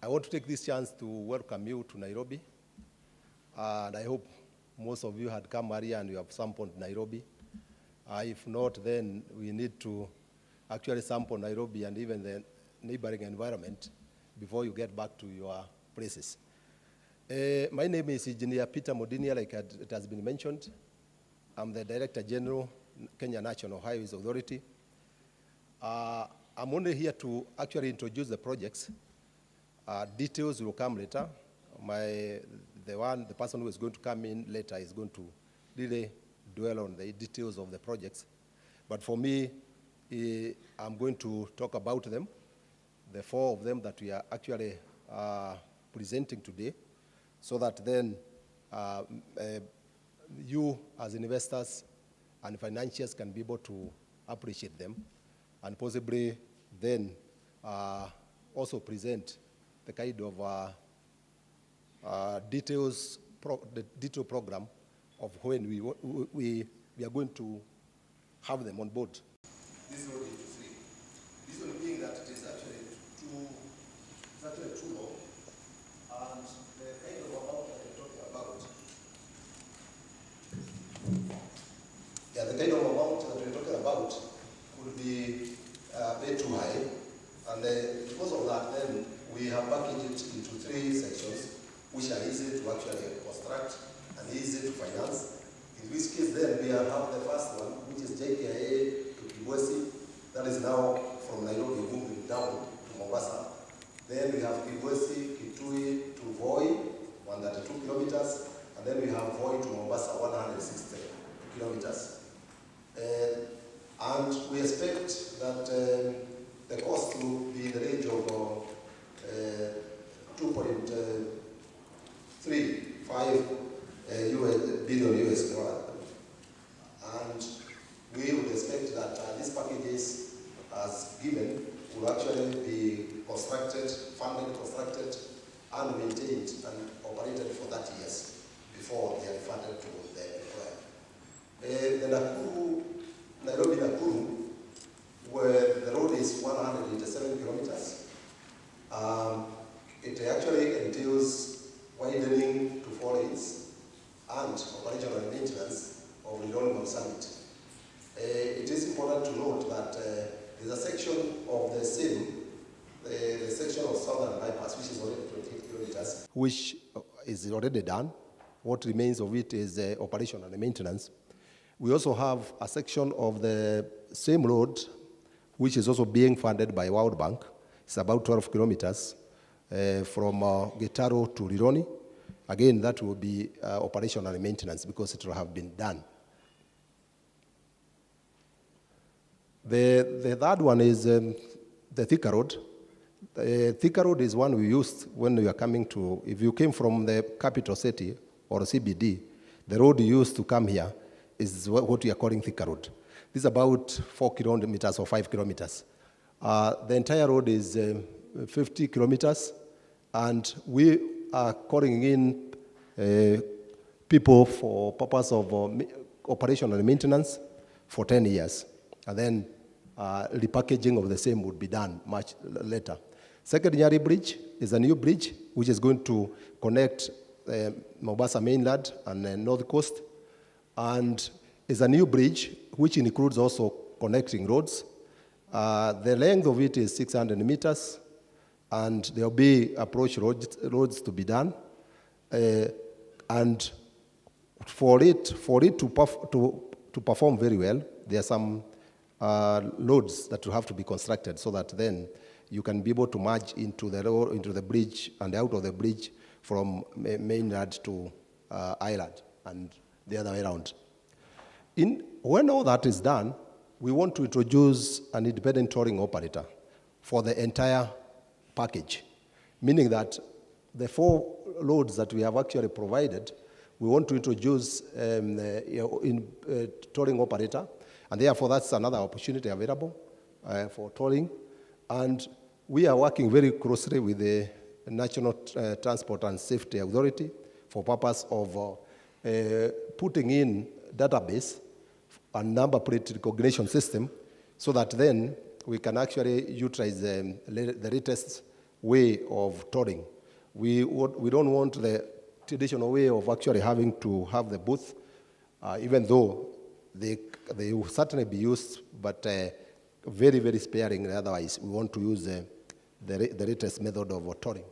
I want to take this chance to welcome you to Nairobi. And I hope most of you had come earlier and you have sampled Nairobi. If not, then we need to actually sample Nairobi and even the neighboring environment before you get back to your places. My name is Engineer Peter Mundinia, like it has been mentioned. I'm the Director General, Kenya National Highways Authority. I'm only here to actually introduce the projects. Details will come later. The person who is going to come in later is going to really dwell on the details of the projects. But for me, I'm going to talk about them, the 4 of them that we are actually presenting today, so that then you as investors and financiers can be able to appreciate them and possibly then also present the kind of the detailed program of when we are going to have them on board. This road is 3. This one being that it is actually too long, and the kind of amount that we're talking about, the kind of amount that we're talking about could be a bit too high, and because of that, then we have packaged it into 3 sections, which are easy to actually construct and easy to finance. In which case, then we have the first one, which is JKIA to Kibwezi. That is now from Nairobi moving down to Mombasa. Then we have Kibwezi, Kitui to Voi, 132 kilometers. And then we have Voi to Mombasa, 160 kilometers. And we expect that the cost will be in the range of 2.35 billion US dollars. And we would expect that these packages, as given, will actually be constructed, funded, constructed, and maintained and operated for 30 years before they are funded to the employer. The Nairobi-Nakuru, where the road is 187 kilometers, it actually entails widening to 4 lanes and operational and maintenance of Rironi Summit. It is important to note that there's a section of the same, the section of Southern Bypass, which is already 28 kilometers, which is already done. What remains of it is operation and maintenance. We also have a section of the same road, which is also being funded by World Bank. It's about 12 kilometers from Gitaro to Rironi. Again, that will be operational and maintenance because it will have been done. The third one is the Thika Road. The Thika Road is one we used when we are coming to, if you came from the capital city or CBD, the road you used to come here is what we are calling Thika Road. This is about 4 kilometers or 5 kilometers. The entire road is 50 kilometers, and we are calling in people for purpose of operation and maintenance for 10 years. And then repackaging of the same would be done much later. Second Nyeri Bridge is a new bridge which is going to connect Mombasa mainland and North Coast, and is a new bridge which includes also connecting roads. The length of it is 600 meters, and there will be approach roads to be done. And for it to perform very well, there are some loads that will have to be constructed so that then you can be able to merge into the road, into the bridge and out of the bridge from mainland to island and the other way around. When all that is done, we want to introduce an independent tolling operator for the entire package, meaning that the 4 loads that we have actually provided, we want to introduce tolling operator, and therefore that's another opportunity available for tolling. And we are working very closely with the National Transport and Safety Authority for purpose of putting in database and number plate recognition system so that then we can actually utilize the latest way of tolling. We don't want the traditional way of actually having to have the booth, even though they will certainly be used, but very, very sparingly. Otherwise, we want to use the latest method of tolling.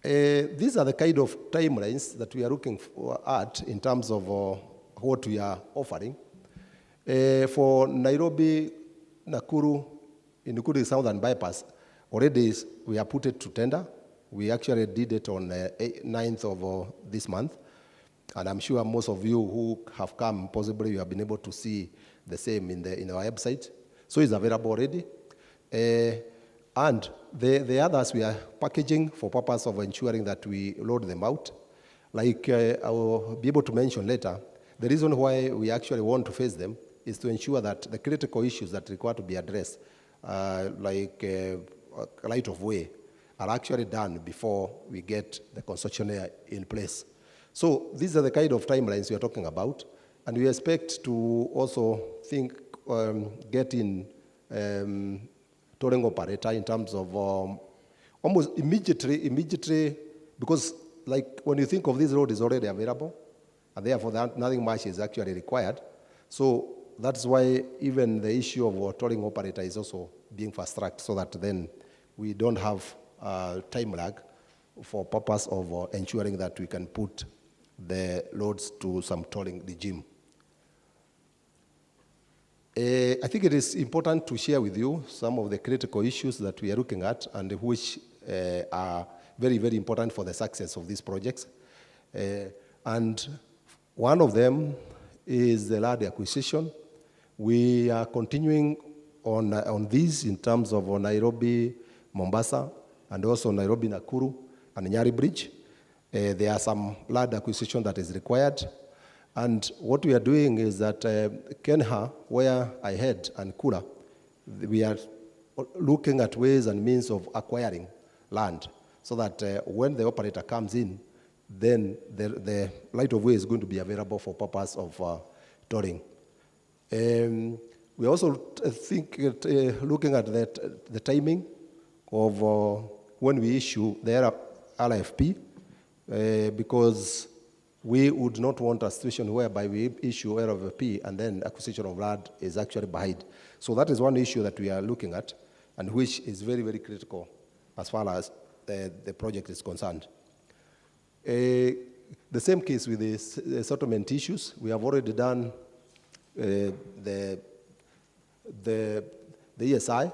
These are the kind of timelines that we are looking at in terms of what we are offering. For Nairobi, Nakuru, including Southern Bypass, already we have put it to tender. We actually did it on the 9th of this month. And I'm sure most of you who have come, possibly you have been able to see the same in our website. So it's available already. And the others we are packaging for purpose of ensuring that we load them out. Like I will be able to mention later, the reason why we actually want to face them is to ensure that the critical issues that require to be addressed, like right of way, are actually done before we get the concessionaire in place. So these are the kind of timelines we are talking about, and we expect to also get in tolling operator in terms of almost immediately, because like when you think of this road is already available, and therefore nothing much is actually required. So that's why even the issue of tolling operator is also being fast-tracked, so that then we don't have time lag for purpose of ensuring that we can put the loads to some tolling regime. I think it is important to share with you some of the critical issues that we are looking at and which are very, very important for the success of these projects. And one of them is the land acquisition. We are continuing on these in terms of Nairobi, Mombasa, and also Nairobi, Nakuru, and Nyeri Bridge. There are some land acquisition that is required. And what we are doing is that KeNHA, where I head, and Kura, we are looking at ways and means of acquiring land so that when the operator comes in, then the right of way is going to be available for purpose of tolling. We also looking at the timing of when we issue the RFP, because we would not want a situation whereby we issue RFP and then acquisition of land is actually behind. So that is one issue that we are looking at, and which is very, very critical as far as the project is concerned. The same case with the settlement issues. We have already done the ESI,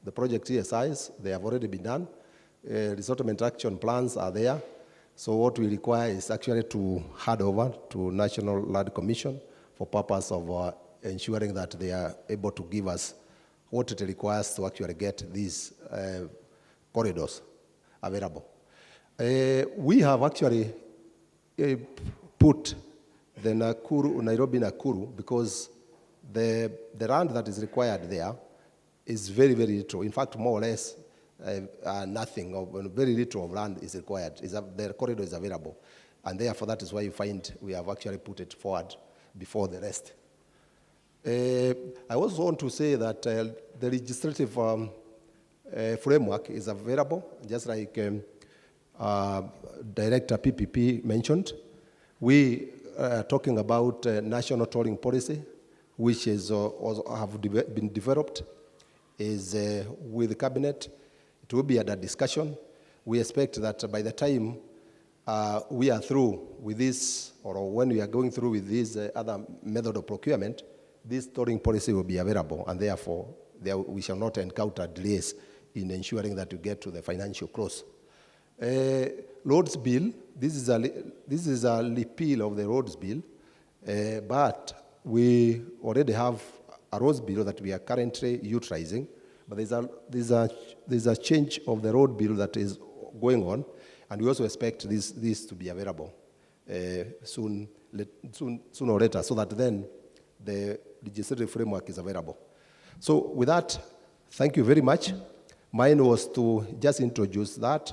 the project ESIs. They have already been done. The settlement action plans are there. So what we require is actually to hand over to National Land Commission for purpose of ensuring that they are able to give us what it requires to actually get these corridors available. We have actually put the Nairobi Nakuru, because the land that is required there is very, very little. In fact, more or less, nothing, or very little of land is required. The corridor is available. And therefore, that is why you find we have actually put it forward before the rest. I also want to say that the legislative framework is available, just like Director PPP mentioned. We are talking about national tolling policy, which is been developed, is with the cabinet. It will be under discussion. We expect that by the time we are through with this, or when we are going through with this other method of procurement, this tolling policy will be available, and therefore we shall not encounter delays in ensuring that we get to the financial close. Roads bill, this is a repeal of the roads bill, but we already have a roads bill that we are currently utilizing. But there's a change of the road bill that is going on, and we also expect this to be available soon or later, so that then the legislative framework is available. So with that, thank you very much. Mine was to just introduce that.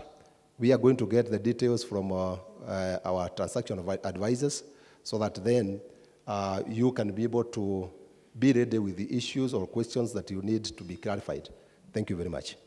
We are going to get the details from our transaction advisors, so that then you can be able to be ready with the issues or questions that you need to be clarified. Thank you very much.